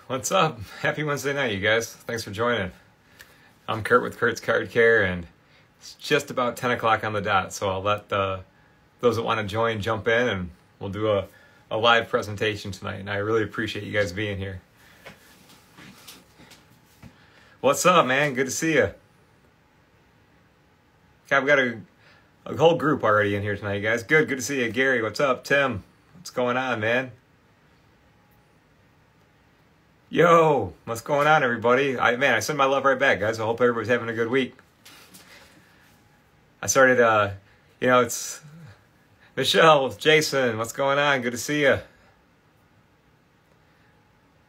What's up? Happy Wednesday night, you guys. Thanks for joining. I'm Kurt with Kurt's Card Care, and it's just about 10 o'clock on the dot, so I'll let those that want to join jump in, and we'll do a live presentation tonight, and I really appreciate you guys being here. What's up, man? Good to see you. Okay, we've got a whole group already in here tonight, guys. Good to see you. Gary, what's up? Tim, what's going on, man? Yo, what's going on, everybody? I send my love right back, guys. I hope everybody's having a good week. I started, it's Michelle, Jason, what's going on? Good to see you.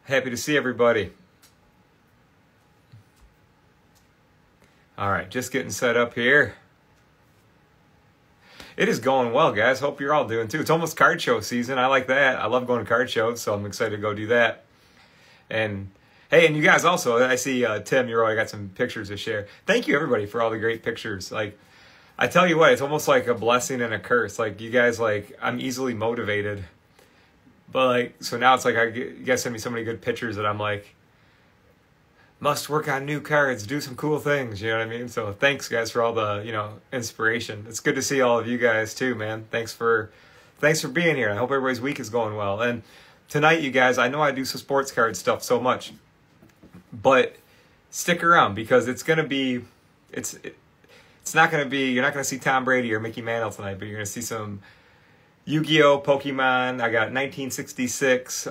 Happy to see everybody. All right, just getting set up here. It is going well, guys. Hope you're all doing too. It's almost card show season. I like that. I love going to card shows, so I'm excited to go do that. And hey, and you guys also, I see Tim, you already got some pictures to share. Thank you, everybody, for all the great pictures. Like, I tell you what, it's almost like a blessing and a curse. Like, you guys, like, I'm easily motivated. But, like, so now it's like you guys send me so many good pictures that I'm like, must work on new cards, do some cool things, you know what I mean? So thanks, guys, for all the, inspiration. It's good to see all of you guys, too, man. Thanks for being here. I hope everybody's week is going well. And tonight, you guys, I know I do some sports card stuff so much, but stick around because it's going to be, it's not going to be, you're not going to see Tom Brady or Mickey Mantle tonight, but you're going to see some YuGiOh, Pokemon. I got 1966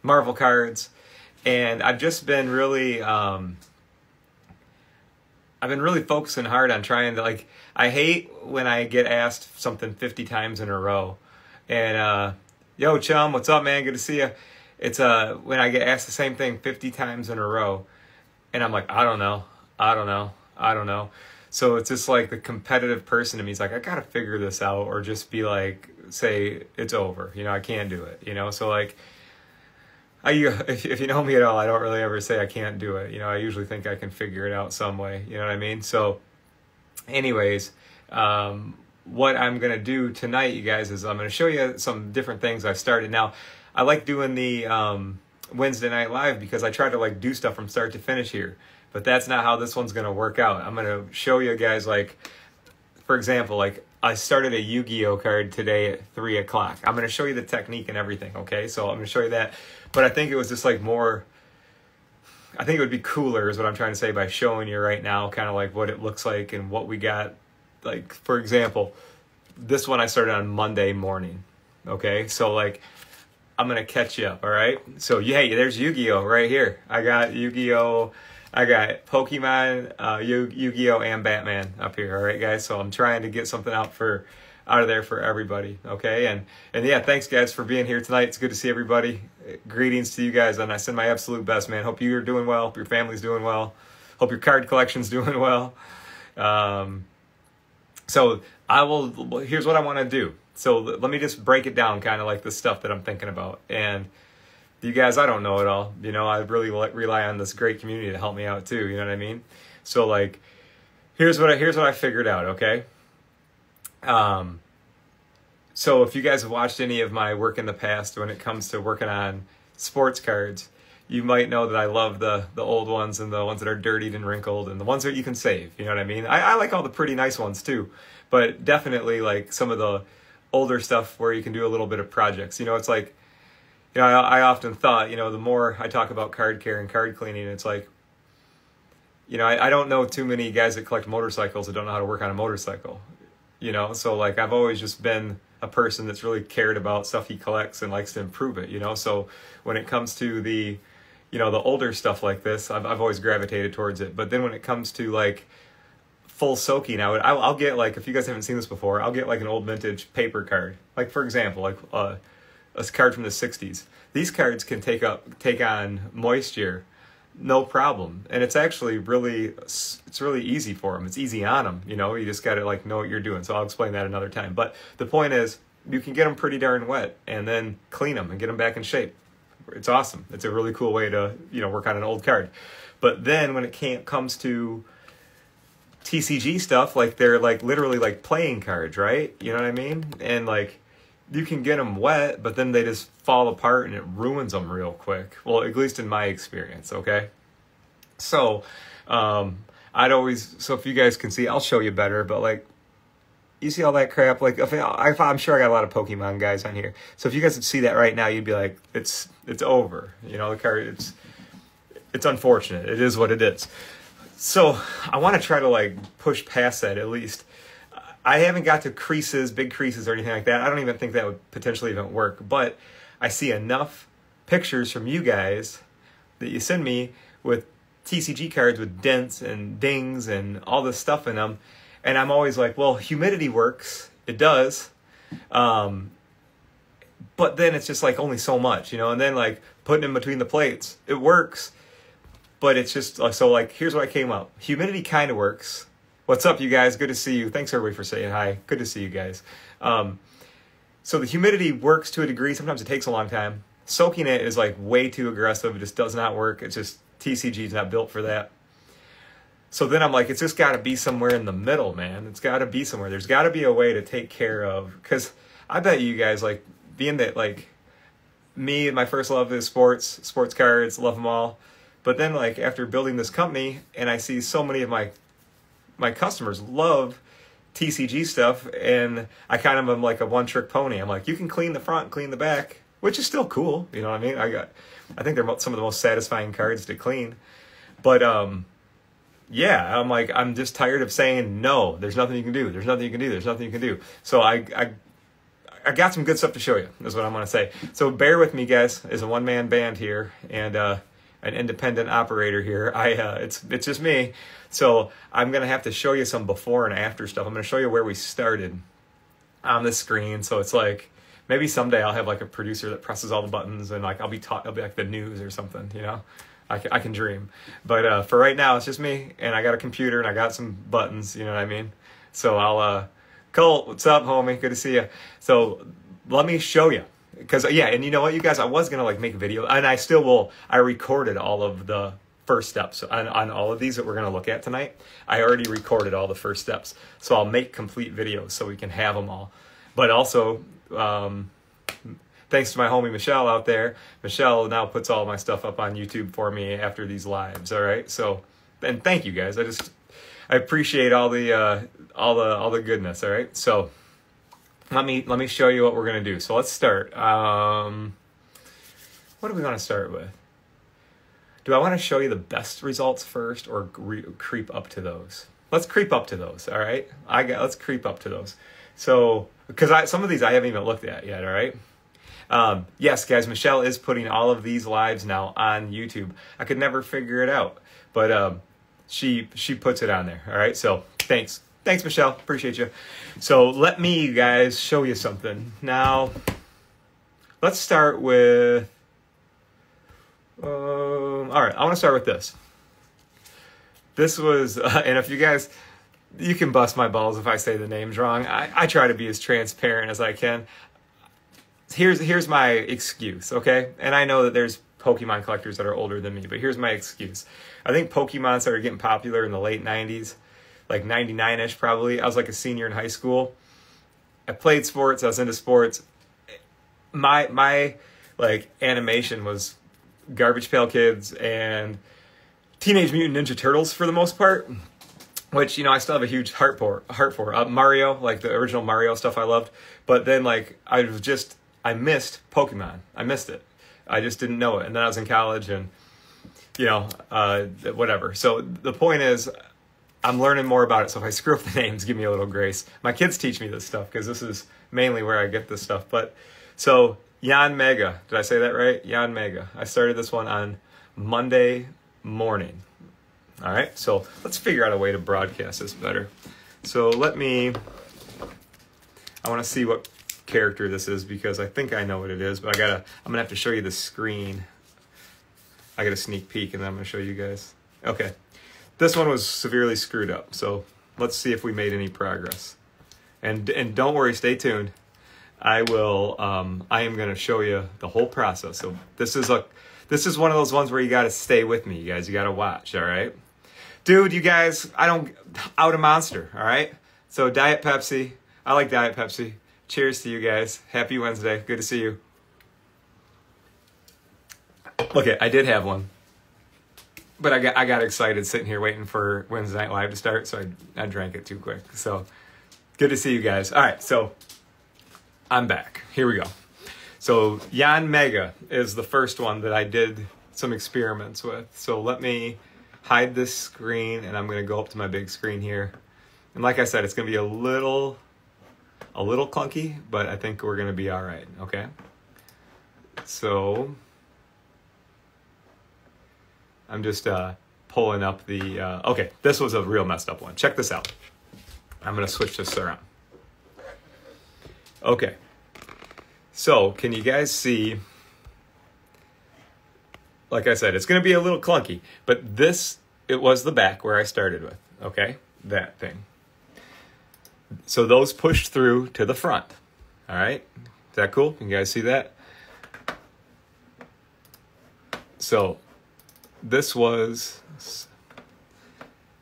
Marvel cards, and I've just been really, I've been really focusing hard on trying to, like, I hate when I get asked something 50 times in a row, and, yo, chum, what's up, man? Good to see you. It's when I get asked the same thing 50 times in a row, and I'm like, I don't know. So it's just like the competitive person in me is like, I gotta figure this out, or just be like, say it's over. I can't do it. So like, if you know me at all, I don't really ever say I can't do it. I usually think I can figure it out some way. You know what I mean? So, anyways. What I'm going to do tonight, you guys, is I'm going to show you some different things I've started. Now, I like doing the Wednesday Night Live because I try to like do stuff from start to finish here. But that's not how this one's going to work out. I'm going to show you guys, like, for example, like I started a YuGiOh card today at 3 o'clock. I'm going to show you the technique and everything, okay? So I'm going to show you that. But I think it was just like more, I think it would be cooler is what I'm trying to say by showing you right now kind of like what it looks like and what we got. Like, for example, this one I started on Monday morning, okay? So, like, I'm going to catch you up, all right? So, hey, there's YuGiOh right here. I got YuGiOh, I got Pokemon, YuGiOh, and Batman up here, all right, guys? So, I'm trying to get something out of there for everybody, okay? And yeah, thanks, guys, for being here tonight. It's good to see everybody. Greetings to you guys, and I send my absolute best, man. Hope you're doing well. Hope your family's doing well. Hope your card collection's doing well. So here's what I want to do. So let me just break it down kind of like the stuff that I'm thinking about. And you guys, I don't know it all. I really rely on this great community to help me out too. You know what I mean? So like, here's what I figured out. Okay. So if you guys have watched any of my work in the past when it comes to working on sports cards, you might know that I love the old ones and the ones that are dirtied and wrinkled and the ones that you can save. You know what I mean? I like all the pretty nice ones too, but definitely like some of the older stuff where you can do a little bit of projects. It's like, I often thought, the more I talk about card care and card cleaning, it's like, I don't know too many guys that collect motorcycles that don't know how to work on a motorcycle. So like I've always just been a person that's really cared about stuff he collects and likes to improve it. So when it comes to the the older stuff like this, I've always gravitated towards it. But then when it comes to like full soaking, I'll get like, if you guys haven't seen this before, I'll get like an old vintage paper card. Like for example, like a card from the 60s. These cards can take on moisture, no problem. And it's actually really easy for them. It's easy on them. You just got to like know what you're doing. So I'll explain that another time. But the point is, you can get them pretty darn wet and then clean them and get them back in shape. It's awesome. It's a really cool way to, work on an old card. But then when it comes to TCG stuff, like they're like literally like playing cards, right? You know what I mean? And like you can get them wet, but then they just fall apart and it ruins them real quick. Well, at least in my experience, okay? So, so if you guys can see, I'll show you better, but like, you see all that crap? Like, I'm sure I got a lot of Pokemon guys on here. So if you guys would see that right now, you'd be like, it's over. You know, the card, it's unfortunate. It is what it is. So I want to try to like push past that at least. I haven't got to creases, big creases or anything like that. I don't even think that would potentially even work. But I see enough pictures from you guys that you send me with TCG cards with dents and dings and all this stuff in them. And I'm always like, well, humidity works. It does. But then it's just like only so much, you know? And then like putting in between the plates, it works. But it's just, so like, here's what I came up. Humidity kind of works. What's up, you guys? Good to see you. Thanks, everybody, for saying hi. Good to see you guys. So the humidity works to a degree. Sometimes it takes a long time. Soaking it is like way too aggressive. It just does not work. It's just, TCG is not built for that. So then I'm like, it's just got to be somewhere in the middle, man. It's got to be somewhere. There's got to be a way to take care of, because I bet you guys, like, being that, like, me and my first love is sports cards, love them all. But then, like, after building this company, and I see so many of my customers love TCG stuff, and I kind of am like a one-trick pony. I'm like, you can clean the front, clean the back, which is still cool. You know what I mean? I think they're some of the most satisfying cards to clean. But, yeah, I'm like, I'm just tired of saying, no, there's nothing you can do. There's nothing you can do. There's nothing you can do. So I got some good stuff to show you, is what I'm going to say. So bear with me, guys. It's a one-man band here, and an independent operator here. It's just me. So I'm going to have to show you some before and after stuff. I'm going to show you where we started on the screen. So it's like, maybe someday I'll have like a producer that presses all the buttons, and like I'll be like the news or something, you know? I can dream. But for right now, it's just me, and I got a computer, and I got some buttons, you know what I mean? So I'll, Colt, what's up, homie? Good to see you. So let me show you. Because, yeah, and you know what, you guys, I was going to, like, make a video, and I still will. I recorded all of the first steps on all of these that we're going to look at tonight. I already recorded all the first steps. So I'll make complete videos so we can have them all. But also, thanks to my homie Michelle out there. Michelle now puts all my stuff up on YouTube for me after these lives, all right? So, and thank you guys. I appreciate all the goodness, all right? So let me show you what we're gonna do. So let's start. What do we want to start with? Do I want to show you the best results first, or creep up to those? Let's creep up to those. All right. Let's creep up to those. So because some of these I haven't even looked at yet. All right. Yes, guys. Michelle is putting all of these lives now on YouTube. I could never figure it out, but she puts it on there. All right. So thanks. Thanks, Michelle. Appreciate you. So let me, guys, show you something. Now, let's start with... all right, I want to start with this. This was... and if you guys... You can bust my balls if I say the names wrong. I try to be as transparent as I can. Here's my excuse, okay? And I know that there's Pokemon collectors that are older than me, but here's my excuse. I think Pokemon started getting popular in the late 90s. Like 99-ish probably. I was like a senior in high school. I played sports. I was into sports. My like animation was Garbage Pail Kids and Teenage Mutant Ninja Turtles for the most part. Which, you know, I still have a huge heart for. Mario, like the original Mario stuff I loved. But then like I missed Pokemon. I missed it. I just didn't know it. And then I was in college and, you know, whatever. So the point is, I'm learning more about it, so if I screw up the names, give me a little grace. My kids teach me this stuff, because this is mainly where I get this stuff. But so, Yanmega, did I say that right? Yanmega. I started this one on Monday morning. All right, so let's figure out a way to broadcast this better. So I want to see what character this is, because I think I know what it is, but I'm gonna have to show you the screen. I got a sneak peek, and then I'm gonna show you guys. Okay. This one was severely screwed up, so let's see if we made any progress. And don't worry, stay tuned. I am going to show you the whole process. So this is one of those ones where you got to stay with me, you guys. You got to watch, all right? Dude, you guys, out of Monster, all right? So Diet Pepsi, I like Diet Pepsi. Cheers to you guys. Happy Wednesday. Good to see you. Okay, I did have one. But I got excited sitting here waiting for Wednesday Night Live to start, so I drank it too quick. So, good to see you guys. All right, so I'm back. Here we go. So, Jan Mega is the first one that I did some experiments with. So, let me hide this screen, and I'm going to go up to my big screen here. And like I said, it's going to be a little clunky, but I think we're going to be all right, okay? So I'm just pulling up the, okay, this was a real messed up one. Check this out. I'm going to switch this around. Okay. So can you guys see, like I said, it's going to be a little clunky, but this, it was the back where I started with, okay? That thing. So those pushed through to the front. All right? Is that cool? Can you guys see that? So this was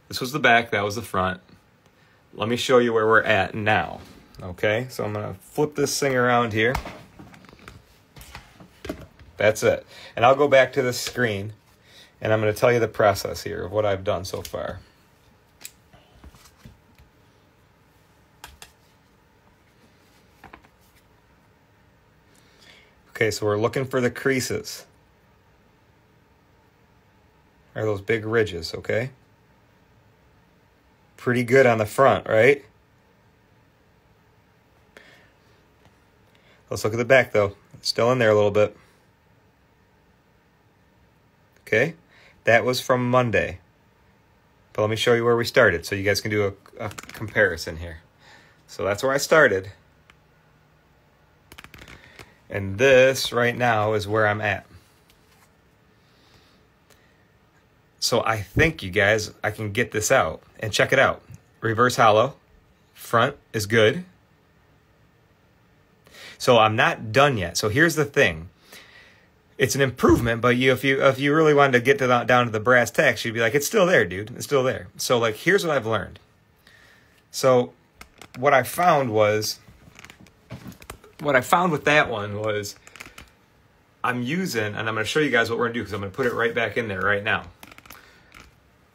the back, that was the front. Let me show you where we're at now. Okay? So I'm going to flip this thing around here. That's it. And I'll go back to the screen and I'm going to tell you the process here of what I've done so far. Okay, so we're looking for the creases. Or those big ridges, okay? Pretty good on the front, right? Let's look at the back, though. It's still in there a little bit. Okay? That was from Monday. But let me show you where we started so you guys can do a comparison here. So that's where I started. And this right now is where I'm at. So I think, you guys, I can get this out. And check it out. Reverse hollow. Front is good. So I'm not done yet. So here's the thing. It's an improvement, but if you really wanted to get to down to the brass tacks, you'd be like, it's still there, dude. It's still there. So like, here's what I've learned. So what I found with that one was I'm using, and I'm going to show you guys what we're going to do because I'm going to put it right back in there right now.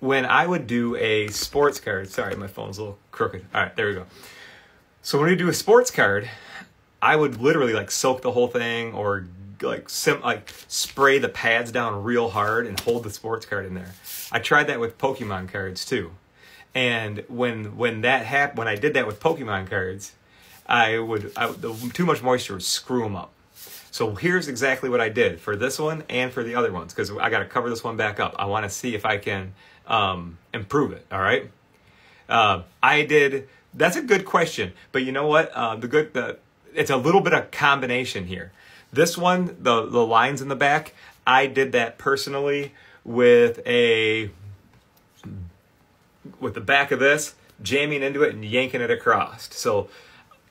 When I would do a sports card, sorry, my phone's a little crooked. All right, there we go. So when we do a sports card, I would literally like soak the whole thing or like spray the pads down real hard and hold the sports card in there. I tried that with Pokemon cards too. And when I did that with Pokemon cards, too much moisture would screw them up. So here's exactly what I did for this one and for the other ones, because I got to cover this one back up. I want to see if I can improve it. All right. That's a good question, but you know what? It's a little bit of combination here. This one, the lines in the back, I did that personally with the back of this, jamming into it and yanking it across. So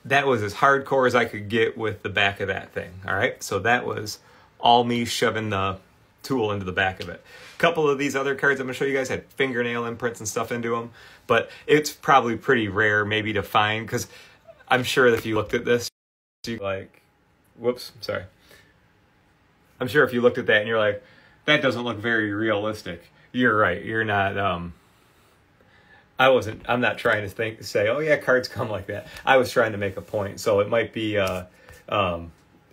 that was as hardcore as I could get with the back of that thing. All right. So that was all me shoving the tool into the back of it. A couple of these other cards I'm going to show you guys had fingernail imprints and stuff into them, but it's probably pretty rare maybe to find, because I'm sure that if you looked at this, you like, whoops, sorry. I'm sure if you looked at that and you're like, that doesn't look very realistic. You're right. You're not, I'm not trying to say, oh yeah, cards come like that. I was trying to make a point. So it might be,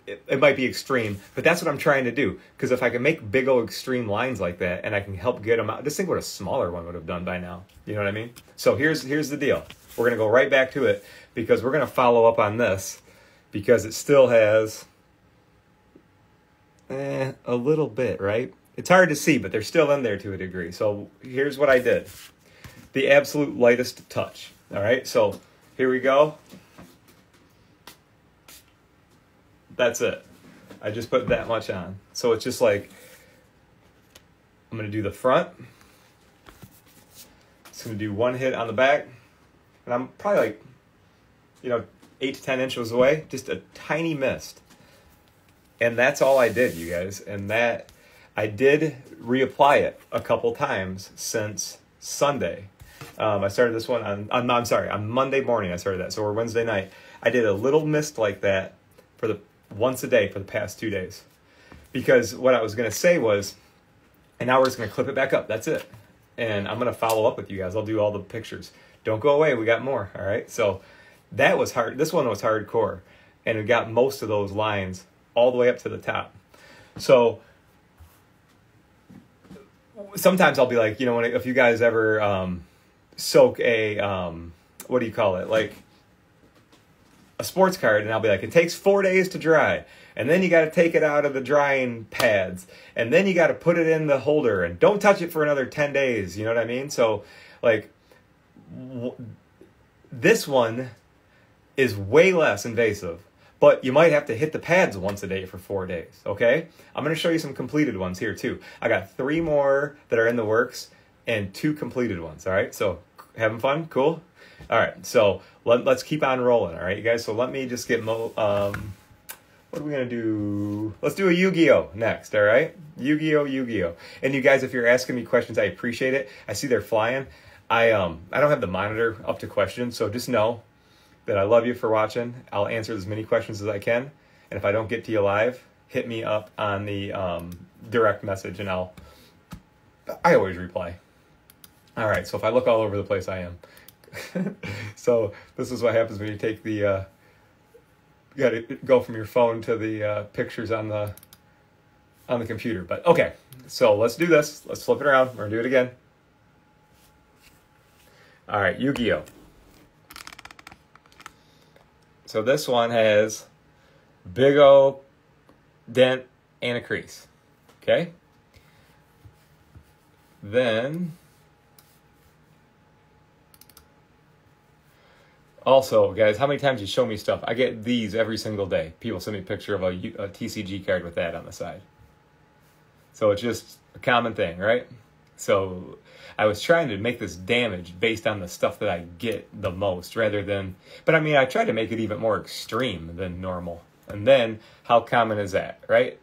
it might be extreme, but that's what I'm trying to do. Because if I can make big old extreme lines like that and I can help get them out, just think what a smaller one would have done by now. You know what I mean? So here's the deal. We're going to go right back to it because we're going to follow up on this because it still has a little bit, right? It's hard to see, but they're still in there to a degree. So here's what I did. The absolute lightest touch. All right, so here we go. That's it. I just put that much on. So it's just like, I'm going to do the front. It's going to do one hit on the back. And I'm probably like, 8 to 10 inches away. Just a tiny mist. And that's all I did, you guys. And that, I did reapply it a couple times since Sunday. I started this one on Monday morning I started that. So we're Wednesday night. I did a little mist like that for the once a day for the past 2 days. Because what I was going to say was, and now we're just going to clip it back up. That's it. And I'm going to follow up with you guys. I'll do all the pictures. Don't go away. We got more. All right. So that was hard. This one was hardcore. And it got most of those lines all the way up to the top. So sometimes I'll be like, you know, if you guys ever soak a, what do you call it? Like a sports card. And I'll be like, it takes 4 days to dry. And then you got to take it out of the drying pads. And then you got to put it in the holder. And don't touch it for another 10 days. You know what I mean? So, like, this one is way less invasive. But you might have to hit the pads once a day for 4 days. Okay? I'm going to show you some completed ones here, too. I got 3 more that are in the works and 2 completed ones. All right? So, having fun? Cool? All right. So, let's keep on rolling. All right, you guys? So, let me just get what are we going to do? Let's do a YuGiOh next, all right? YuGiOh. And you guys, if you're asking me questions, I appreciate it. I see they're flying. I don't have the monitor up to questions, so just know that I love you for watching. I'll answer as many questions as I can. And if I don't get to you live, hit me up on the direct message, and I always reply. All right, so if I look all over the place, I am. So this is what happens when you take the... You got to go from your phone to the pictures on the computer. But okay, so let's do this. Let's flip it around. We're going to do it again. All right, YuGiOh. So this one has big O dent and a crease. Okay? Then... Also, guys, how many times you show me stuff? I get these every single day. People send me a picture of a TCG card with that on the side. So it's just a common thing, right? So I was trying to make this damage based on the stuff that I get the most rather than... But I mean, I tried to make it even more extreme than normal. And then, how common is that, right?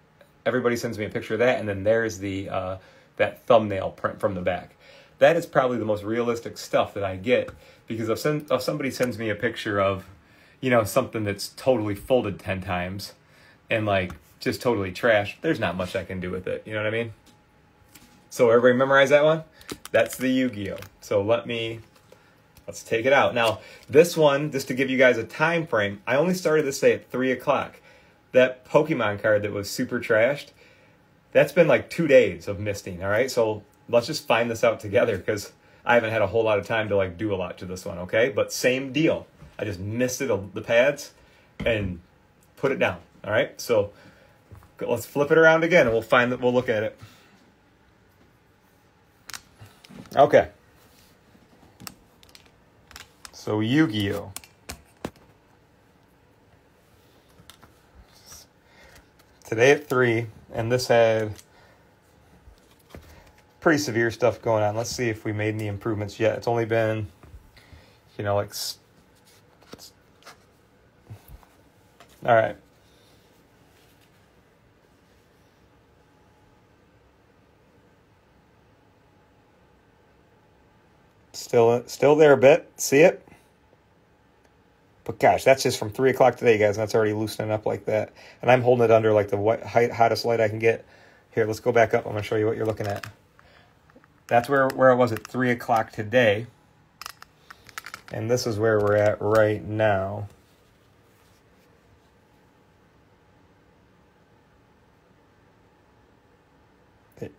Everybody sends me a picture of that, and then there's the that thumbnail print from the back. That is probably the most realistic stuff that I get, because if somebody sends me a picture of, you know, something that's totally folded 10 times and like just totally trash, there's not much I can do with it. You know what I mean? So everybody memorize that one? That's the YuGiOh. So let's take it out. Now, this one, just to give you guys a time frame, I only started this day at 3 o'clock. That Pokemon card that was super trashed, that's been like 2 days of misting, all right? So let's just find this out together, because I haven't had a whole lot of time to like do a lot to this one, okay? But same deal. I just misted the pads and put it down, all right? So let's flip it around again, and we'll look at it. Okay. So YuGiOh. Today at 3, and this had pretty severe stuff going on. Let's see if we made any improvements yet. It's only been, you know, like... All right. Still there a bit. See it? But gosh, that's just from 3 o'clock today, guys, and that's already loosening up like that. And I'm holding it under like the hottest light I can get. Here, let's go back up. I'm going to show you what you're looking at. That's where I was at 3 o'clock today. And this is where we're at right now.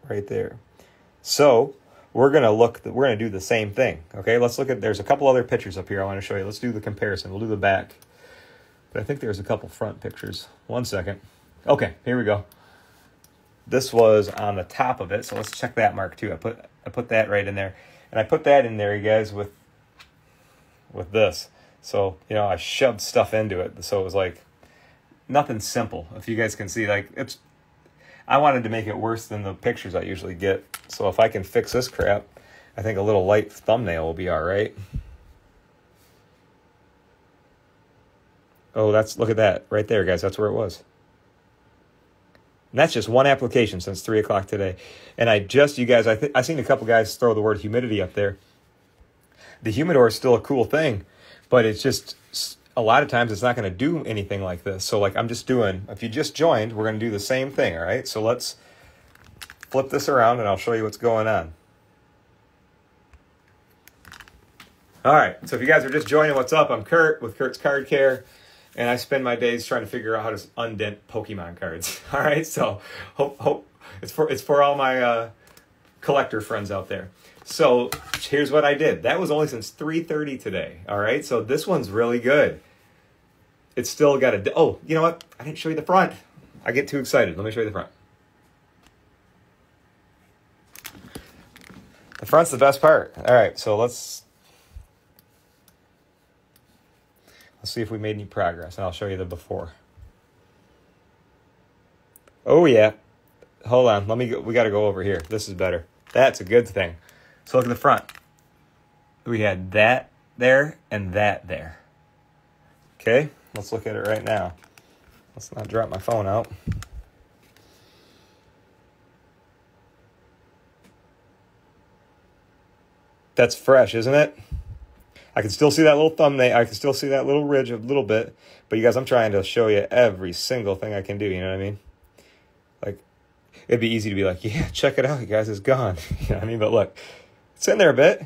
Right there. So we're gonna do the same thing. Okay, let's look at, there's a couple other pictures up here I want to show you. Let's do the comparison. We'll do the back. But I think there's a couple front pictures. 1 second. Okay, here we go. This was on the top of it, so let's check that mark too. I put that right in there. And I put that in there, you guys, with this. So, you know, I shoved stuff into it. So it was like nothing simple. If you guys can see, like, I wanted to make it worse than the pictures I usually get. So if I can fix this crap, I think a little light thumbnail will be all right. Oh, look at that right there, guys. That's where it was. And that's just one application since 3 o'clock today. And you guys, I seen a couple guys throw the word humidity up there. The humidor is still a cool thing, but it's just, a lot of times it's not going to do anything like this. So like I'm just doing, if you just joined, we're going to do the same thing, all right? So let's flip this around and I'll show you what's going on. All right, so if you guys are just joining, what's up? I'm Kurt with Kurt's Card Care, and I spend my days trying to figure out how to undent Pokemon cards. All right, so hope it's for all my collector friends out there. So here's what I did. That was only since 3:30 today. All right, so this one's really good. It's still got a. Oh, you know what? I didn't show you the front. I get too excited. Let me show you the front. The front's the best part. All right, so let's see if we made any progress, and I'll show you the before. Oh yeah, hold on. We got to go over here. This is better. That's a good thing. So look at the front. We had that there and that there. Okay, let's look at it right now. Let's not drop my phone out. That's fresh, isn't it? I can still see that little thumbnail. I can still see that little ridge a little bit. But you guys, I'm trying to show you every single thing I can do. You know what I mean? Like, it'd be easy to be like, yeah, check it out, you guys, it's gone. You know what I mean? But look, it's in there a bit.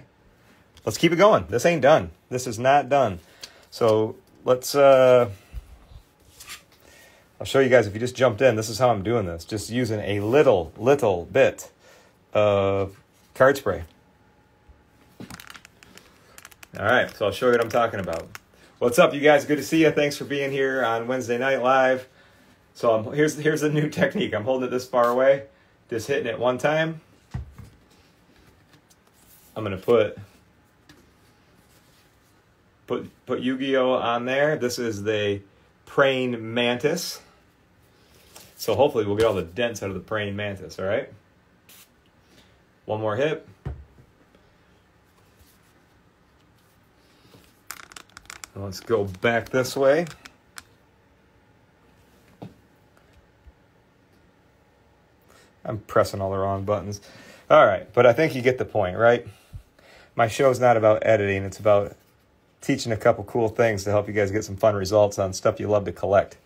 Let's keep it going. This ain't done. This is not done. So let's, I'll show you guys, if you just jumped in, this is how I'm doing this. Just using a little bit of card spray. All right, so I'll show you what I'm talking about. What's up, you guys? Good to see you. Thanks for being here on Wednesday Night Live. So here's a new technique. I'm holding it this far away, just hitting it one time. I'm gonna put YuGiOh on there. This is the praying mantis. So hopefully we'll get all the dents out of the praying mantis. All right. One more hit. Let's go back this way. I'm pressing all the wrong buttons. All right, but I think you get the point, right? My show's not about editing. It's about teaching a couple cool things to help you guys get some fun results on stuff you love to collect.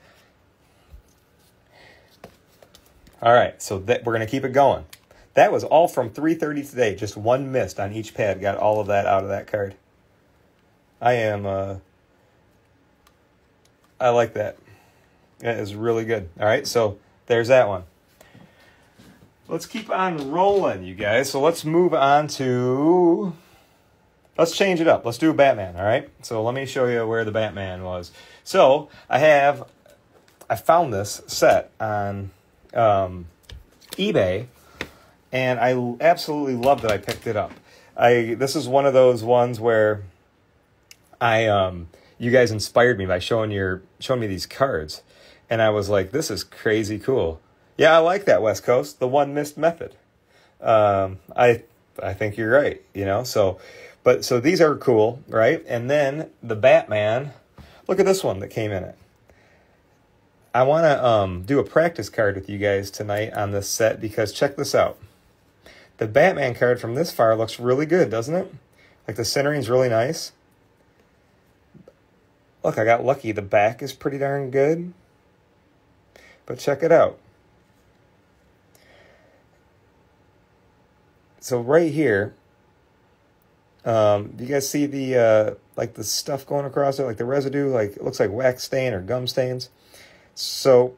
All right, so we're going to keep it going. That was all from 3:30 today. Just one mist on each pad. Got all of that out of that card. I like that. That is really good. All right, so there's that one. Let's keep on rolling, you guys. So let's move on to... Let's change it up. Let's do Batman, all right? So let me show you where the Batman was. So I found this set on eBay, and I absolutely love that I picked it up. This is one of those ones where you guys inspired me by showing me these cards, and I was like, this is crazy cool. Yeah, I like that, West Coast, the one missed method. I think you're right, you know. So these are cool, right? And then the Batman, look at this one that came in it. I want to do a practice card with you guys tonight on this set, because check this out. The Batman card from this far looks really good, doesn't it? Like the centering's really nice. Look, I got lucky. The back is pretty darn good. But check it out. So right here, do you guys see the like the stuff going across it, like the residue, like it looks like wax stain or gum stains? So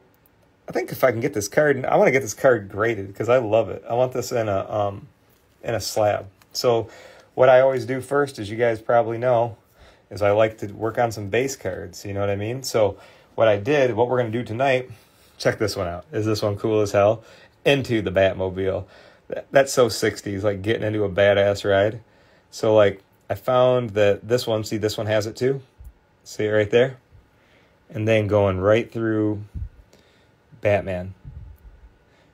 I think if I can get this card, I want to get this card graded because I love it. I want this in a slab. So what I always do first, as you guys probably know, is I like to work on some base cards, you know what I mean? So what we're going to do tonight, check this one out. Is this one cool as hell? Into the Batmobile. That's so 60s, like getting into a badass ride. So like I found that this one has it too. See it right there? And then going right through Batman.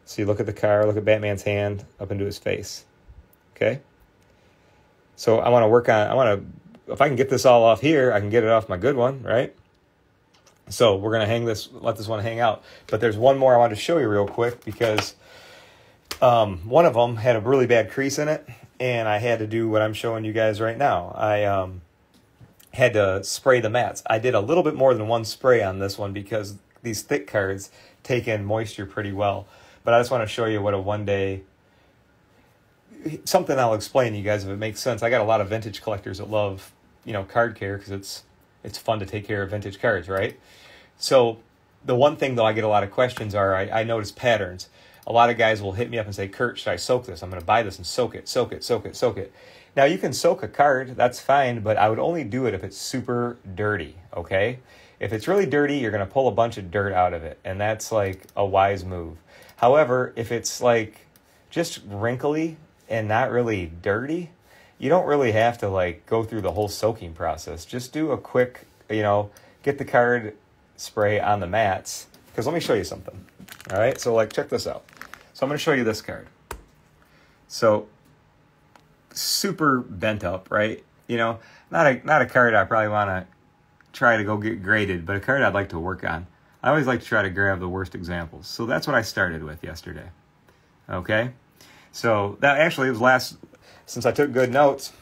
So you look at the car, look at Batman's hand up into his face. Okay? So if I can get this all off here, I can get it off my good one, right? So we're going to let this one hang out. But there's one more I wanted to show you real quick, because one of them had a really bad crease in it, and I had to do what I'm showing you guys right now. had to spray the mats. I did a little bit more than one spray on this one because these thick cards take in moisture pretty well. But I just want to show you what a one-day, something I'll explain to you guys if it makes sense. I got a lot of vintage collectors that love, card care because it's fun to take care of vintage cards, right? So the one thing, though, I get a lot of questions are, I notice patterns. A lot of guys will hit me up and say, Kurt, should I soak this? I'm going to buy this and soak it, soak it, soak it, soak it. Now, you can soak a card, that's fine, but I would only do it if it's super dirty, okay? If it's really dirty, you're going to pull a bunch of dirt out of it, and that's like a wise move. However, if it's like just wrinkly and not really dirty, you don't really have to like go through the whole soaking process. Just do a quick, get the card spray on the mats. Because let me show you something. All right, so like check this out. So I'm going to show you this card. So super bent up, right? Not a card I probably want to try to go get graded, but a card I'd like to work on. I always like to try to grab the worst examples. So that's what I started with yesterday. Okay? So that actually was since I took good notes,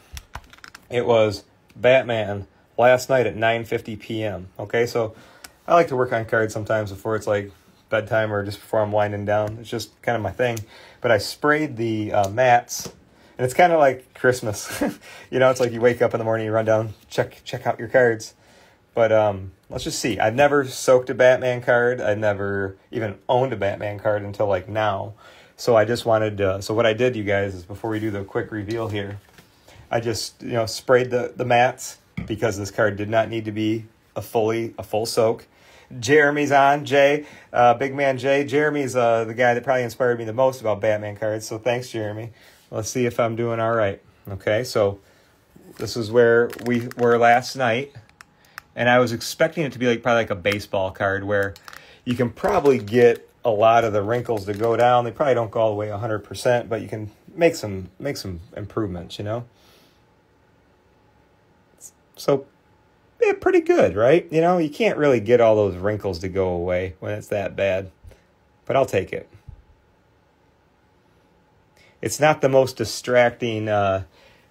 it was Batman last night at 9:50 p.m. Okay? So I like to work on cards sometimes before it's like bedtime or just before I'm winding down. It's just kind of my thing. But I sprayed the mats, and it's kind of like Christmas. It's like you wake up in the morning, you run down, check out your cards. But let's just see. I've never soaked a Batman card. I've never even owned a Batman card until like now. So I just wanted to, so what I did, you guys, is before we do the quick reveal here, I just, sprayed the mats because this card did not need to be a full soak. Jeremy's on, Jay, big man Jay. Jeremy's the guy that probably inspired me the most about Batman cards. So thanks, Jeremy. Let's see if I'm doing all right. Okay, so this is where we were last night. And I was expecting it to be probably like a baseball card where you can probably get a lot of the wrinkles to go down. They probably don't go all the way 100%, but you can make some improvements, So, yeah, pretty good, right? You can't really get all those wrinkles to go away when it's that bad, but I'll take it. It's not the most distracting,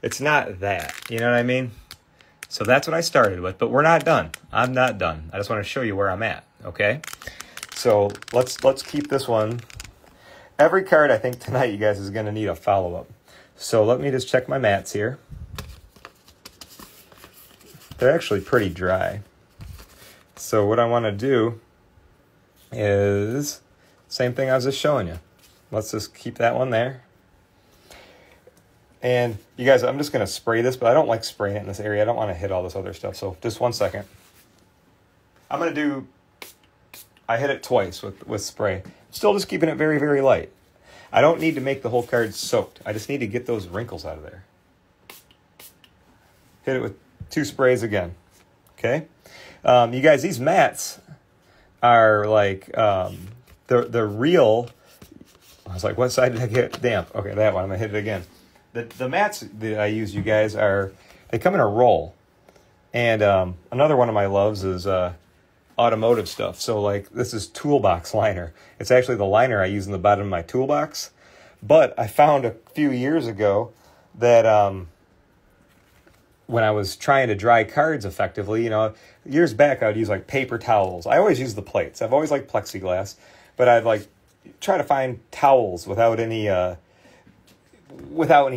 it's not that, you know what I mean? So that's what I started with, but we're not done. I'm not done. I just want to show you where I'm at, okay? So let's keep this one. Every card, I think, tonight, you guys, is going to need a follow-up. So let me just check my mats here. They're actually pretty dry. So what I want to do is same thing I was just showing you. Let's just keep that one there. And you guys, I'm just going to spray this, but I don't like spraying it in this area. I don't want to hit all this other stuff. So just 1 second. I'm going to do, I hit it twice with spray. Still just keeping it very, very light. I don't need to make the whole card soaked. I just need to get those wrinkles out of there. Hit it with 2 sprays again. Okay? You guys, these mats are like, the real, I was like, what side did I get damp? Okay, that one. I'm going to hit it again. The mats that I use, you guys, they come in a roll. And another one of my loves is automotive stuff. So, like, this is toolbox liner. It's actually the liner I use in the bottom of my toolbox. But I found a few years ago that when I was trying to dry cards effectively, years back I would use, like, paper towels. I always use the plates. I've always liked plexiglass. But I'd, like, try to find towels without any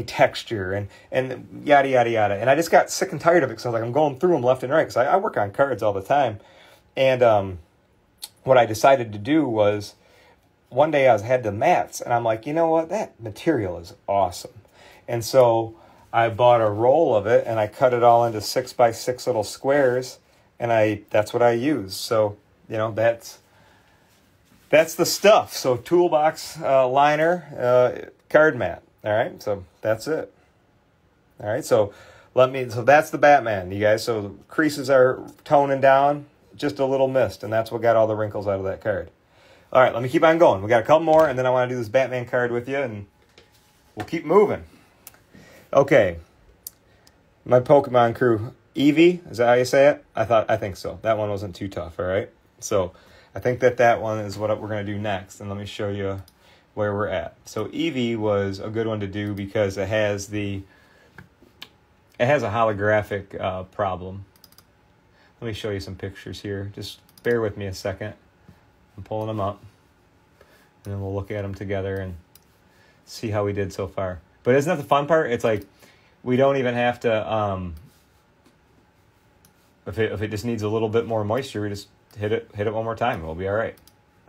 texture and yada, yada, yada. And I just got sick and tired of it because I was like, I'm going through them left and right because I work on cards all the time. And what I decided to do was one day I had the mats and I'm like, you know what? That material is awesome. And so I bought a roll of it and I cut it all into 6x6 little squares and that's what I use. So, that's the stuff. So toolbox liner, card mat. All right, so that's it. All right, so that's the Batman, you guys. So the creases are toning down, just a little mist, and that's what got all the wrinkles out of that card. All right, let me keep on going. We got a couple more, and then I want to do this Batman card with you, and we'll keep moving. Okay, my Pokemon crew, Eevee, is that how you say it? I think so. That one wasn't too tough, all right? So I think that one is what we're going to do next, and let me show you where we're at. So Eevee was a good one to do because it has a holographic problem. Let me show you some pictures here. Just bear with me a second. I'm pulling them up. And then we'll look at them together and see how we did so far. But isn't that the fun part? It's like we don't even have to, if it just needs a little bit more moisture, we just hit it one more time and we'll be all right.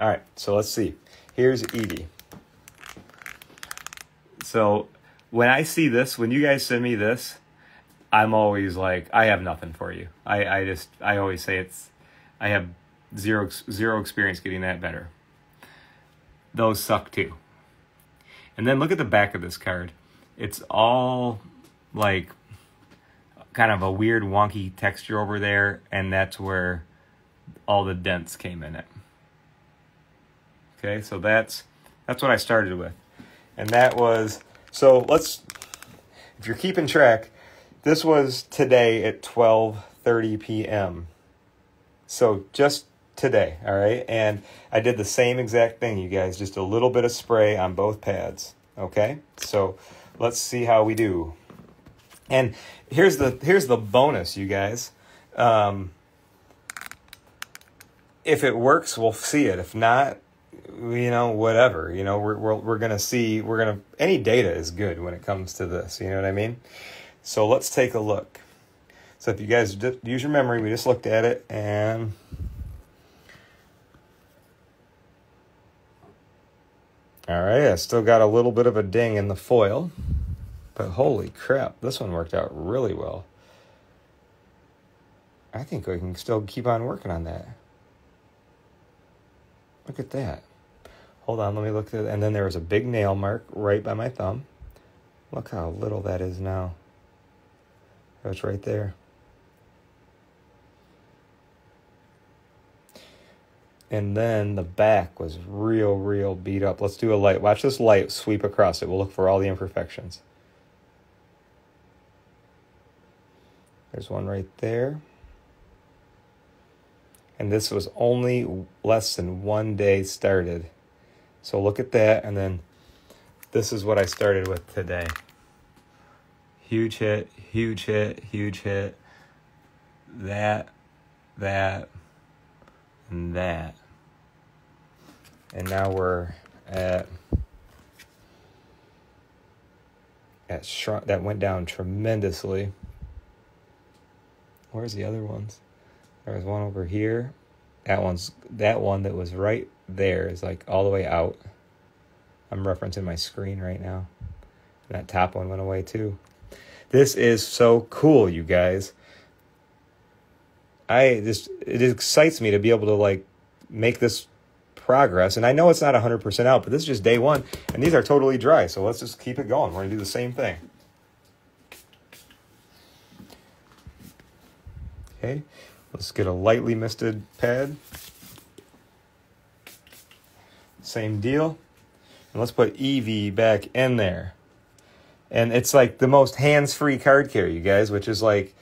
All right, so let's see. Here's Evie. So when I see this, when you guys send me this, I'm always like, I have nothing for you. I always say I have zero experience getting that better. Those suck too. And then look at the back of this card. It's all like kind of a weird wonky texture over there, and that's where all the dents came in it. Okay, so that's what I started with. And that was, so if you're keeping track, this was today at 12:30 p.m. So just today, all right? And I did the same exact thing, you guys, just a little bit of spray on both pads, okay? So let's see how we do. And here's the bonus, you guys. If it works, we'll see it. If not, whatever. We're gonna see. Any data is good when it comes to this. You know what I mean? So let's take a look. So if you guys use your memory, we just looked at it, and all right, I still got a little bit of a ding in the foil, but holy crap, this one worked out really well. I think we can still keep on working on that. Look at that. Hold on, let me look at it. And then there was a big nail mark right by my thumb. Look how little that is now. It's right there. And then the back was real beat up. Let's do a light. Watch this light sweep across it. We'll look for all the imperfections. There's one right there. And this was only less than 1 day started. So look at that, and then this is what I started with today. Huge hit, huge hit, huge hit. That, and that. And now we're at shrunk. That went down tremendously. Where's the other ones? There was one over here. That one that was right there is like all the way out. I'm referencing my screen right now. And that top one went away too. This is so cool, you guys. It excites me to be able to like make this progress. And I know it's not 100% out, but this is just day one. And these are totally dry. So let's just keep it going. We're going to do the same thing. Okay. Let's get a lightly misted pad. Same deal. And let's put Evie back in there. And it's like the most hands-free card carry, you guys, which is like,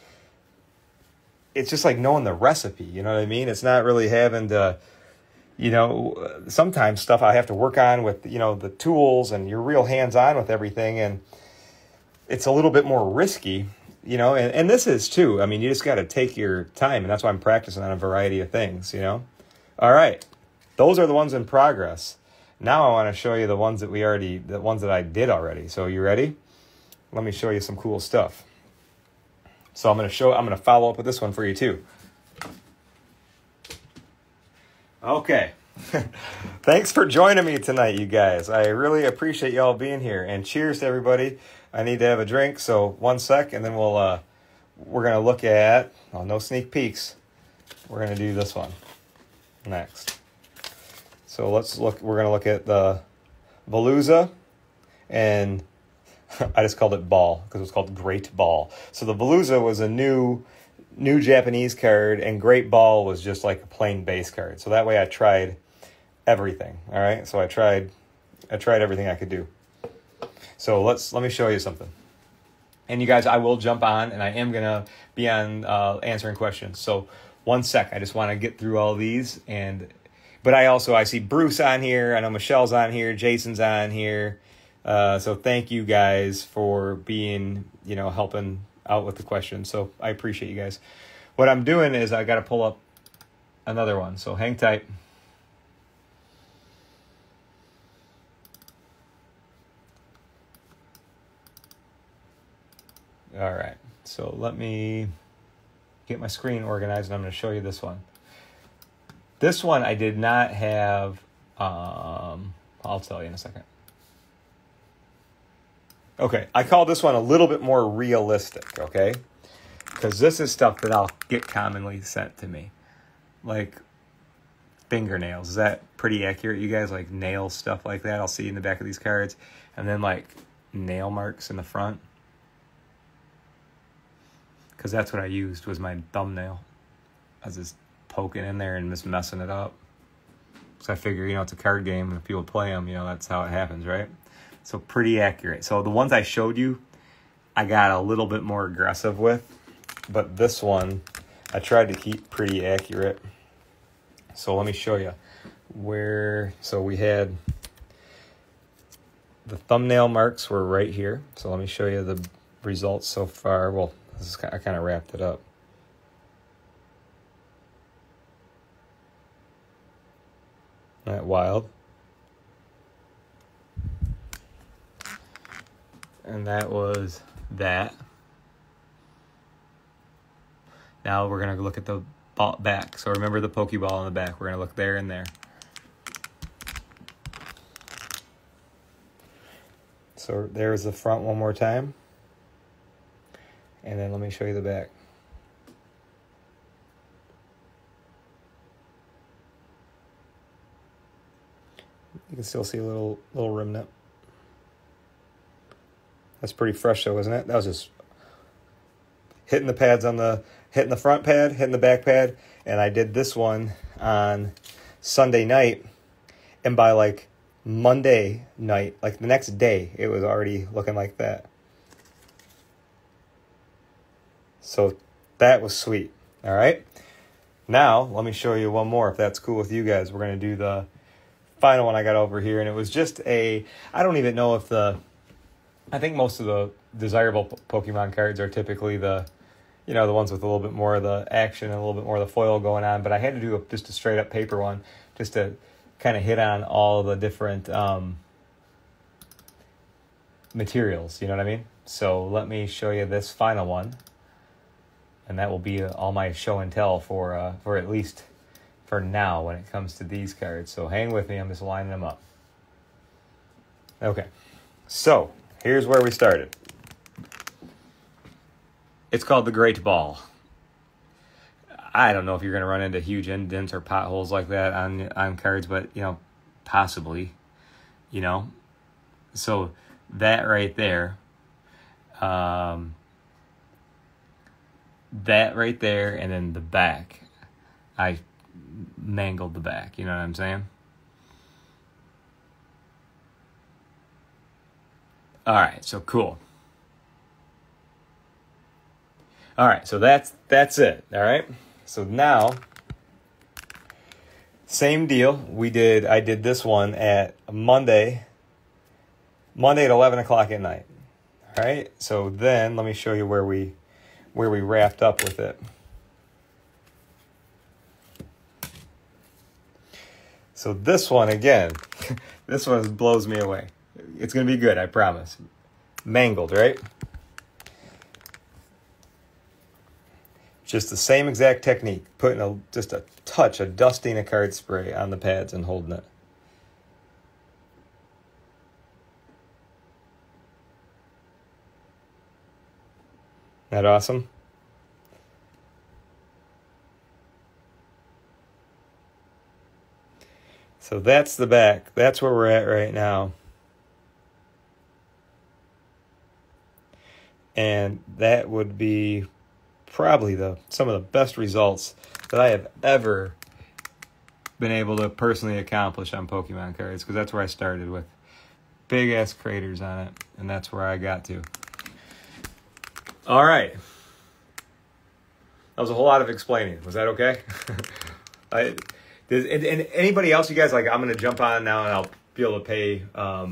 it's just like knowing the recipe, you know what I mean? It's not really having to, sometimes stuff I have to work on with, the tools, and you're real hands-on with everything, and it's a little bit more risky. And this is too. I mean, you just got to take your time, and that's why I'm practicing on a variety of things, All right. Those are the ones in progress. Now I want to show you the ones that I did already. So you ready? Let me show you some cool stuff. So I'm going to follow up with this one for you too. Okay. Thanks for joining me tonight, you guys. I really appreciate y'all being here, and cheers to everybody. I need to have a drink, so 1 sec, and then we're going to look at, no sneak peeks. We're going to do this one next. So we're going to look at the Veluza, and I just called it Ball because it was called Great Ball. So the Veluza was a new Japanese card, and Great Ball was just like a plain base card. So that way I tried everything, all right? So I tried everything I could do. So let me show you something. And you guys, I will jump on, and I am going to be on answering questions. So 1 sec. I just want to get through all these. But I see Bruce on here. I know Michelle's on here. Jason's on here. So thank you guys for being, helping out with the questions. So I appreciate you guys. what I'm doing is I got to pull up another one. So hang tight. All right. So let me get my screen organized, and I'm going to show you this one. This one I did not have. I'll tell you in a second. Okay, I call this one a little bit more realistic, okay? Because this is stuff that I'll get commonly sent to me. Like fingernails. Is that pretty accurate, you guys? Like nail stuff like that? I'll see in the back of these cards. And then like nail marks in the front. Because that's what I used was my thumbnail. I was just poking in there and just messing it up. So I figure, you know, it's a card game. If people play them, you know, that's how it happens, right? So pretty accurate. So the ones I showed you, I got a little bit more aggressive with. But this one, I tried to keep pretty accurate. So let me show you where. So we had the thumbnail marks were right here. So let me show you the results so far. Well, this is, I kind of wrapped it up. Isn't that wild? And that was that. Now we're going to look at the back. So remember the Pokeball on the back. We're going to look there and there. So there's the front one more time. And then let me show you the back. You can still see a little remnant. That's pretty fresh though, isn't it? That was just hitting the pads on hitting the front pad, hitting the back pad, and I did this one on Sunday night, and by like Monday night, like the next day, it was already looking like that. So that was sweet. All right. Now let me show you one more, if that's cool with you guys. We're gonna do the final one I got over here, and it was just I don't even know if I think most of the desirable Pokemon cards are typically the ones with a little bit more of the action and a little bit more of the foil going on. But I had to do just a straight up paper one just to kind of hit on all the different materials. You know what I mean? So let me show you this final one, and that will be all my show and tell for at least for now when it comes to these cards. So hang with me. I'm just lining them up. Okay. So here's where we started. It's called the Great Ball. I don't know if you're going to run into huge indents or potholes like that on cards, but, you know, possibly, you know. So that right there, and then the back, I mangled the back, you know what I'm saying? All right, so cool. All right, so that's it. All right, so now same deal. I did this one at Monday at 11 o'clock at night. All right, so then let me show you where we wrapped up with it. So this one again, this one blows me away. It's gonna be good, I promise. Mangled, right? Just the same exact technique, putting just a touch of dusting a card spray on the pads and holding it. Isn't that awesome? So that's the back. That's where we're at right now. And that would be probably some of the best results that I have ever been able to personally accomplish on Pokemon cards, because that's where I started with big ass craters on it, and that's where I got to. All right, that was a whole lot of explaining. Was that okay? And anybody else, you guys, like, I'm gonna jump on now and I'll be able to pay a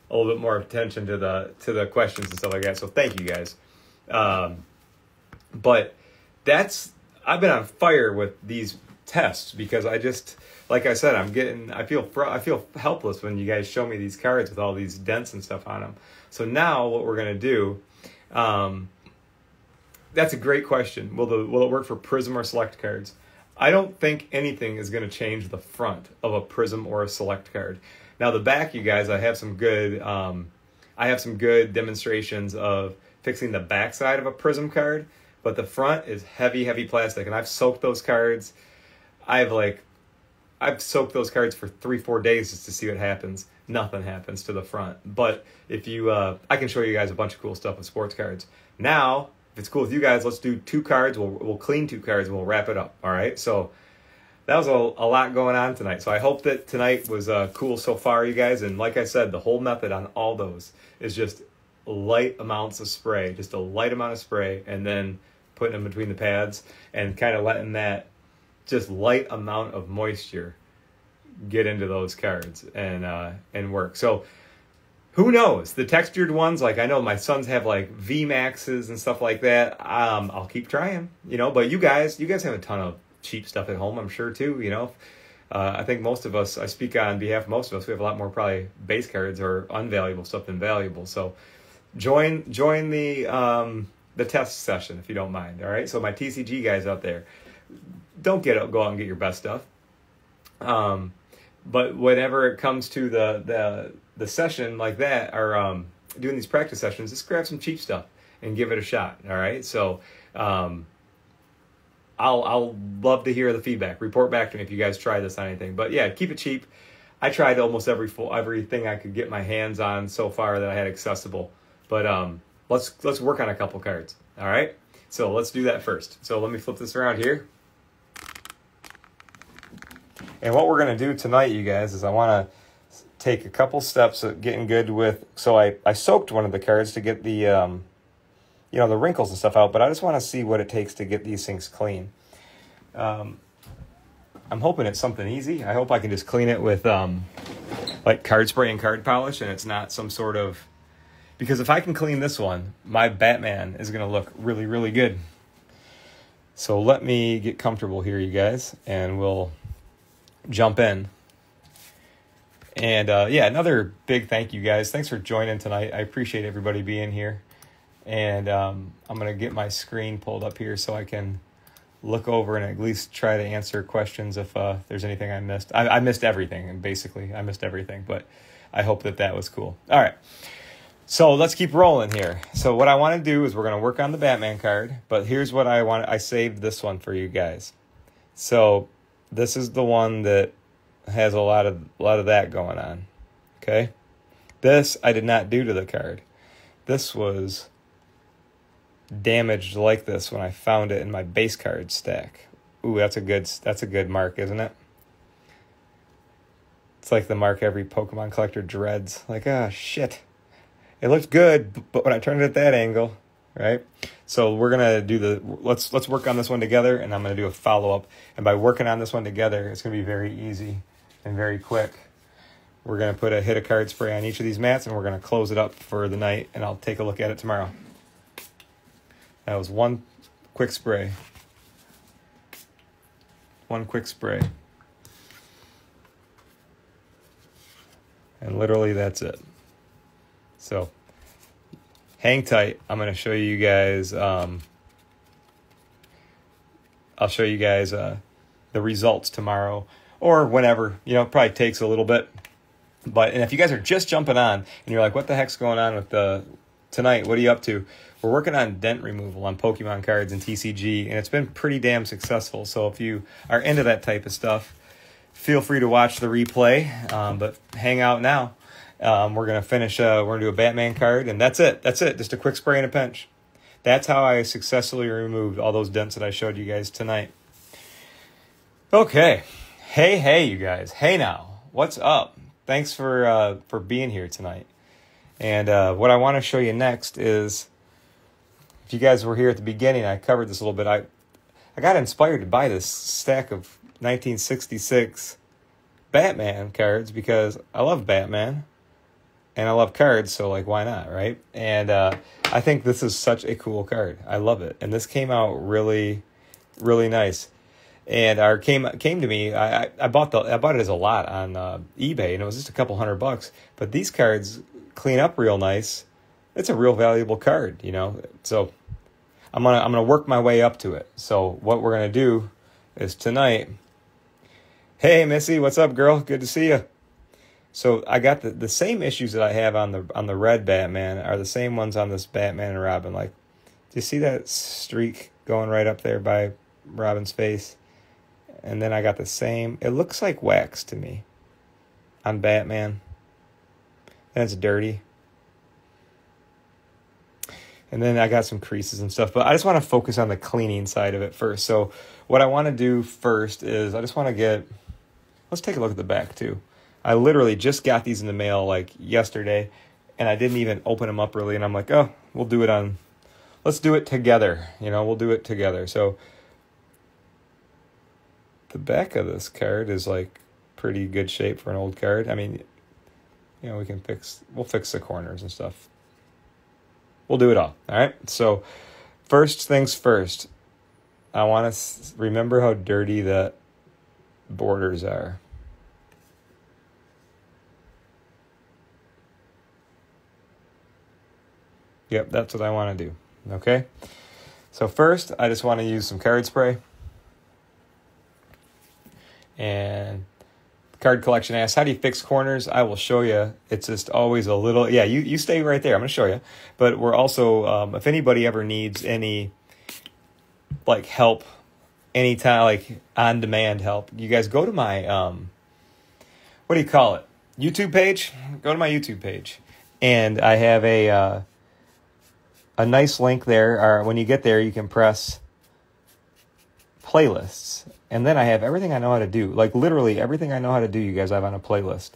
little bit more attention to the questions and stuff like that. So thank you guys. But that's I've been on fire with these tests because like I said, I feel helpless when you guys show me these cards with all these dents and stuff on them. So now what we're going to do, that's a great question. Will it work for Prism or Select cards? I don't think anything is going to change the front of a Prism or a Select card. Now the back, you guys, I have some good demonstrations of fixing the back side of a Prism card, but the front is heavy plastic, and I've soaked those cards. I've soaked those cards for 3-4 days just to see what happens. Nothing happens to the front. But if you, I can show you guys a bunch of cool stuff with sports cards. Now, if it's cool with you guys, let's do 2 cards. We'll clean 2 cards and we'll wrap it up. All right. So that was a lot going on tonight. So I hope that tonight was cool so far, you guys. And like I said, the whole method on all those is just light amounts of spray, just a light amount of spray, and then putting them between the pads and kind of letting that just light amount of moisture get into those cards and work. So who knows? The textured ones, like I know my sons have like V-Maxes and stuff like that. I'll keep trying, but you guys have a ton of cheap stuff at home, I'm sure too, I think most of us, I speak on behalf of most of us, we have a lot more probably base cards or unvaluable stuff than valuable. So join the test session if you don't mind. All right. So my TCG guys out there, don't go out and get your best stuff. But whenever it comes to the session like that, or doing these practice sessions, just grab some cheap stuff and give it a shot. All right. So I'll love to hear the feedback. Report back to me if you guys try this on anything. But yeah, keep it cheap. I tried almost everything I could get my hands on so far that I had accessible. But let's work on a couple cards. All right. So let's do that first. So let me flip this around here. And what we're going to do tonight, you guys, is I want to take a couple steps of getting good with. So I soaked one of the cards to get the the wrinkles and stuff out, but I just want to see what it takes to get these things clean. I'm hoping it's something easy. I hope I can just clean it with like card spray and card polish, and it's not some sort of, because if I can clean this one, my Batman is going to look really, really good. So let me get comfortable here, you guys, and we'll jump in. And another big thank you, guys. Thanks for joining tonight. I appreciate everybody being here. And I'm going to get my screen pulled up here so I can look over and at least try to answer questions if there's anything I missed. I missed everything, and basically I missed everything, but I hope that was cool. All right, so let's keep rolling here. So what I want to do is we're going to work on the Batman card, but here's what I want. I saved this one for you guys. So this is the one that has a lot of that going on. Okay, this I did not do to the card. This was damaged like this when I found it in my base card stack. Ooh, that's a good mark, isn't it? It's like the mark every Pokemon collector dreads. Like, ah, shit. It looked good, but when I turned it at that angle, right? So we're gonna do let's work on this one together, and I'm gonna do a follow-up. And by working on this one together, it's gonna be very easy and very quick. We're gonna put a hit of card spray on each of these mats, and we're gonna close it up for the night, and I'll take a look at it tomorrow. That was one quick spray. One quick spray. And literally that's it. So hang tight. I'm going to show you guys, I'll show you guys the results tomorrow or whenever. It probably takes a little bit. And if you guys are just jumping on and you're like, what the heck's going on with tonight? What are you up to? We're working on dent removal on Pokemon cards and TCG, and it's been pretty damn successful. So if you are into that type of stuff, feel free to watch the replay, but hang out now. We're going to finish, we're going to do a Batman card, and that's it. Just a quick spray and a pinch. That's how I successfully removed all those dents that I showed you guys tonight. Okay. Hey, you guys. Hey now. What's up? Thanks for being here tonight. And what I want to show you next is, if you guys were here at the beginning, I covered this a little bit. I got inspired to buy this stack of 1966 Batman cards because I love Batman and I love cards, so like why not, right? And I think this is such a cool card. I love it. And this came out really really nice. And our came to me. I bought it as a lot on eBay, and it was just a couple $100. But these cards clean up real nice. It's a real valuable card, you know. So I'm gonna work my way up to it. So what we're gonna do is tonight. Hey Missy, what's up, girl? Good to see you. So I got the same issues that I have on the red Batman are the same ones on this Batman and Robin. Like, do you see that streak going right up there by Robin's face? And then I got the same. It looks like wax to me on Batman. And it's dirty. And then I got some creases and stuff. But I just want to focus on the cleaning side of it first. So what I want to do first is I just want to get... Let's take a look at the back too. I literally just got these in the mail like yesterday. And I didn't even open them up really. And I'm like, oh, we'll do it on... Let's do it together. You know, we'll do it together. So... The back of this card is like pretty good shape for an old card. I mean, you know, we'll fix the corners and stuff. We'll do it all right? So first things first, I want to remember how dirty the borders are. Yep, that's what I want to do. Okay? So first, I just want to use some card spray. And Card Collection asks, how do you fix corners? I will show you. It's just always a little... Yeah, you stay right there. I'm going to show you. But we're also... if anybody ever needs any like help, anytime, like on-demand help, you guys go to my... what do you call it? YouTube page? Go to my YouTube page. And I have a nice link there. Or when you get there, you can press playlists. And then I have everything I know how to do. Like literally everything I know how to do, you guys, I have on a playlist.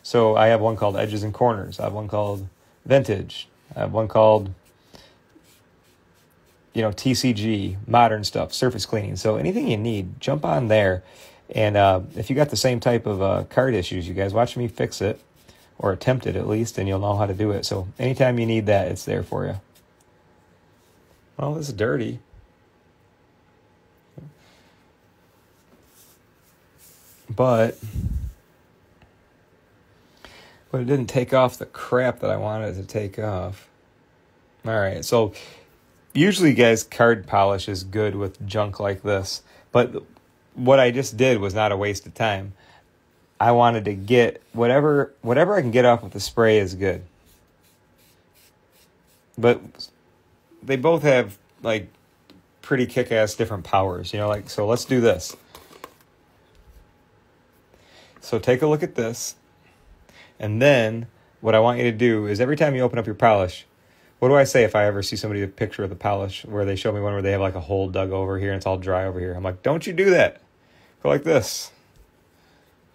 So I have one called Edges and Corners. I have one called Vintage. I have one called, you know, TCG, modern stuff, surface cleaning. So anything you need, jump on there. And if you got the same type of card issues, you guys, watch me fix it. Or attempt it at least, and you'll know how to do it. So anytime you need that, it's there for you. Well, this is dirty. But it didn't take off the crap that I wanted it to take off. All right, so usually, guys, card polish is good with junk like this. But what I just did was not a waste of time. I wanted to get whatever I can get off with the spray is good. But they both have like pretty kick-ass different powers, you know, like, so let's do this. So take a look at this. And then what I want you to do is every time you open up your polish, what do I say if I ever see somebody a picture of the polish where they show me one where they have like a hole dug over here and it's all dry over here? I'm like, don't you do that. Go like this.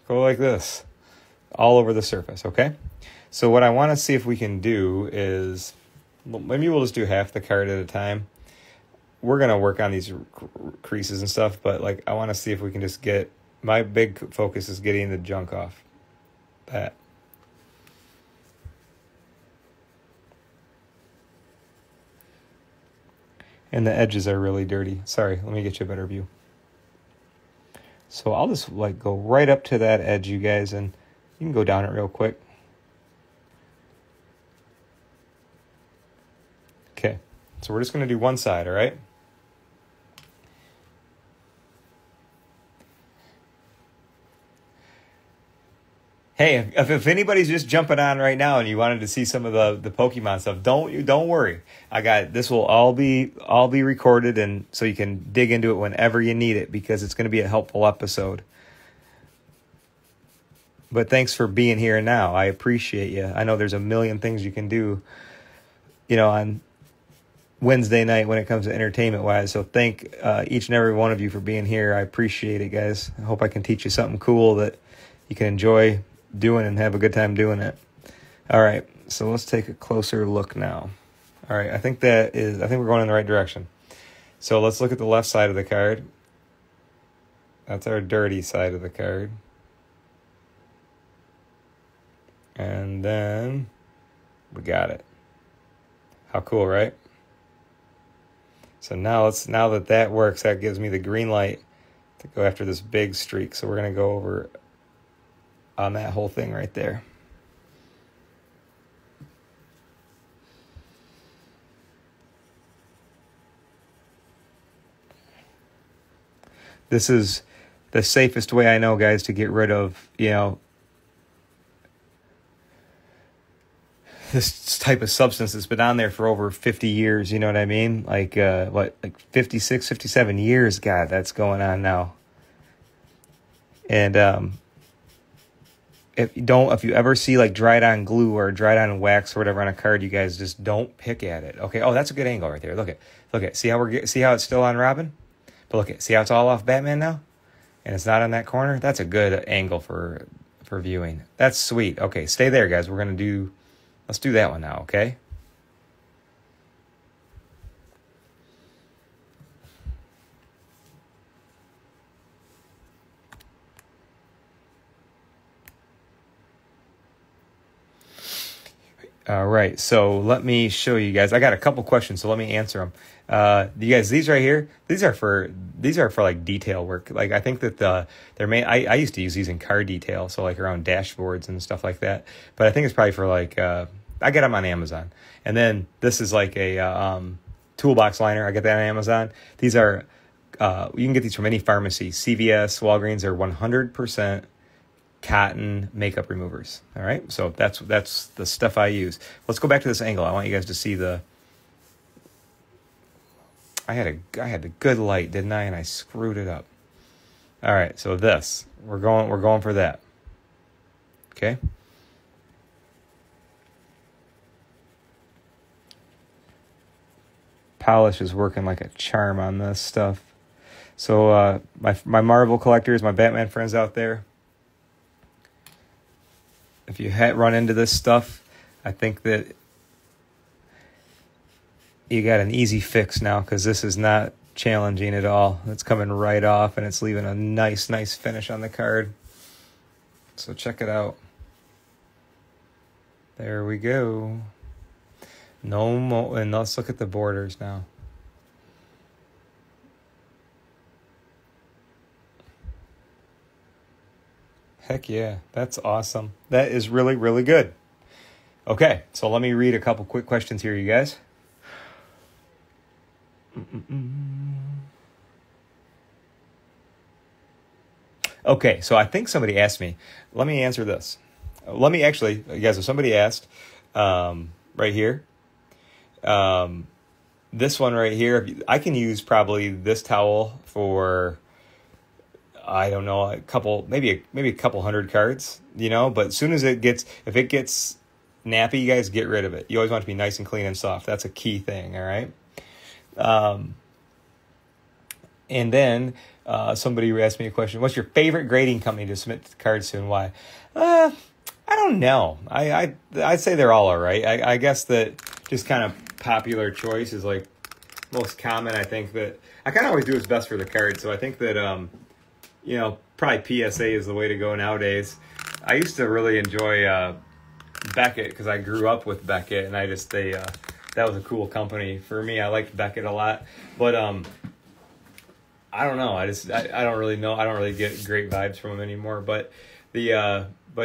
Go like this. All over the surface, okay? So what I want to see if we can do is, maybe we'll just do half the card at a time. We're going to work on these creases and stuff, but like I want to see if we can just get, my big focus is getting the junk off. That. And the edges are really dirty. Sorry, let me get you a better view. So I'll just like go right up to that edge, you guys, and you can go down it real quick. Okay, so we're just going to do one side, all right? Hey, if anybody's just jumping on right now and you wanted to see some of the Pokemon stuff, don't worry. I got this. Will all be recorded, and so you can dig into it whenever you need it because it's going to be a helpful episode. But thanks for being here now. I appreciate you. I know there's a million things you can do, you know, on Wednesday night when it comes to entertainment wise. So thank each and every one of you for being here. I appreciate it, guys. I hope I can teach you something cool that you can enjoy doing and have a good time doing it. All right, so let's take a closer look now. All right, I think we're going in the right direction. So let's look at the left side of the card. That's our dirty side of the card. And then we got it. How cool, right? So now that works, that gives me the green light to go after this big streak. So we're going to go over on that whole thing right there. This is the safest way I know, guys, to get rid of, this type of substance that's been on there for over 50 years, you know what I mean? Like 56, 57 years, God, that's going on now. And if you ever see like dried on glue or dried on wax or whatever on a card, you guys just don't pick at it. Okay. Oh, that's a good angle right there. Look at, see how it's still on Robin? But see how it's all off Batman now? And it's not on that corner? That's a good angle for viewing. That's sweet. Okay, stay there, guys. Let's do that one now, okay? All right, so let me show you guys. I got a couple questions, so let me answer them. You guys, these right here, these are for like detail work. Like I think that I used to use these in car detail, so like around dashboards and stuff like that. But I think it's probably for like I get them on Amazon. And then this is like a toolbox liner. I get that on Amazon. These are you can get these from any pharmacy. CVS, Walgreens are 100% cotton makeup removers. All right, so that's the stuff I use. Let's go back to this angle. I want you guys to see I had the good light, didn't I? And I screwed it up. All right, so we're going for that. Okay. Polish is working like a charm on this stuff. So my Marvel collectors, my Batman friends out there, if you run into this stuff, I think that you got an easy fix now, because this is not challenging at all. It's coming right off, and it's leaving a nice finish on the card. So check it out. There we go. No more, and let's look at the borders now. Heck yeah, that's awesome. That is really, really good. Okay, so let me read a couple quick questions here, you guys. Okay, so I think somebody asked me. Let me answer this. Let me actually, you guys, if somebody asked, right here, this one right here, I can use probably this towel for, I don't know, maybe a couple hundred cards, but as soon as if it gets nappy, you guys get rid of it. You always want it to be nice and clean and soft. That's a key thing, all right? And then somebody asked me a question: what's your favorite grading company to submit cards to, and why? I don't know. I'd say they're all right. I guess that just kind of popular choice is like most common. I think that I kind of always do what's best for the card. So I think that probably PSA is the way to go nowadays. I used to really enjoy Beckett, because I grew up with Beckett, and that was a cool company for me. I liked Beckett a lot, but I don't know. I don't really know. I don't really get great vibes from them anymore. But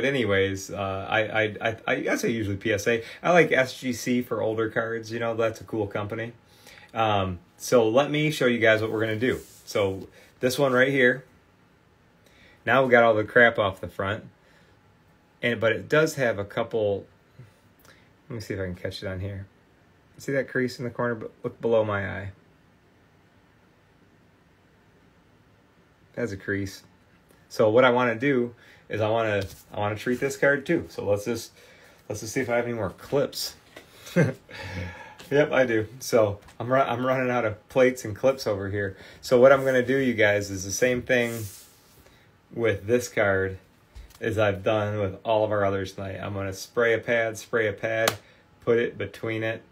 anyways, I guess I usually PSA. I like SGC for older cards. That's a cool company. So let me show you guys what we're gonna do. So this one right here. Now we got all the crap off the front, but it does have a couple. Let me see if I can catch it on here. See that crease in the corner? But look below my eye. That's a crease. So what I want to do is I want to treat this card too. So let's just see if I have any more clips. Yep, I do. So I'm running out of plates and clips over here. So what I'm going to do, you guys, is the same thing with this card as I've done with all of our others tonight. I'm going to spray a pad, put it between it,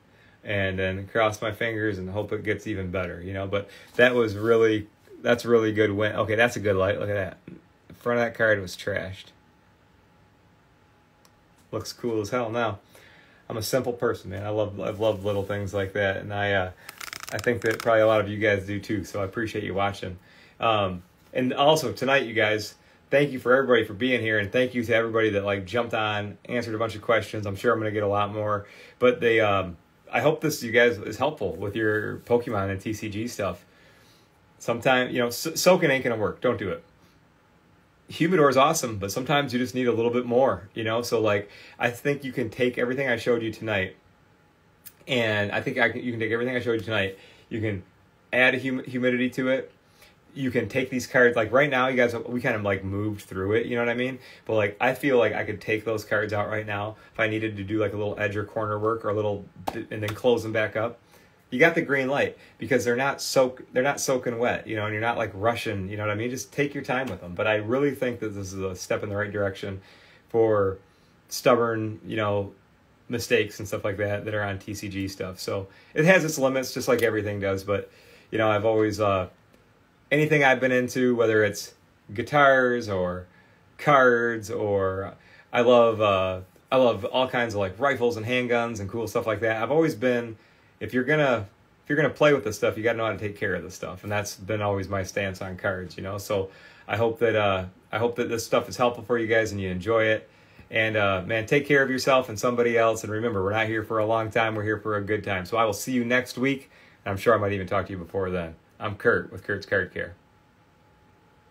and then cross my fingers and hope it gets even better, But that's really good win. Okay, that's a good light. Look at that. The front of that card was trashed. Looks cool as hell now. I'm a simple person, man. I love little things like that, and I I think that probably a lot of you guys do too, so I appreciate you watching. And also tonight, you guys, thank you for everybody for being here, and thank you to everybody that like jumped on, answered a bunch of questions. I'm sure I'm going to get a lot more, but I hope this, you guys, is helpful with your Pokemon and TCG stuff. Sometimes, you know, soaking ain't going to work. Don't do it. Humidor is awesome, but sometimes you just need a little bit more, you know? So, like, I think you can take everything I showed you tonight, and I think you can take everything I showed you tonight. You can add a humidity to it. You can take these cards, like right now, you guys, we kind of like moved through it, you know what I mean? But like, I feel like I could take those cards out right now if I needed to do like a little edge or corner work or a little, and then close them back up. You got the green light because they're not soaking wet, you know, and you're not like rushing, you know what I mean? Just take your time with them. But I really think that this is a step in the right direction for stubborn, you know, mistakes and stuff like that are on TCG stuff. So it has its limits, just like everything does. But, you know, I've always, anything I've been into, whether it's guitars or cards, or I love all kinds of like rifles and handguns and cool stuff like that. I've always been, if you're gonna play with this stuff, you gotta know how to take care of this stuff, and that's been always my stance on cards, you know. So I hope that this stuff is helpful for you guys and you enjoy it. And man, take care of yourself and somebody else. And remember, we're not here for a long time. We're here for a good time. So I will see you next week. And I'm sure I might even talk to you before then. I'm Kurt with Kurt's Card Care.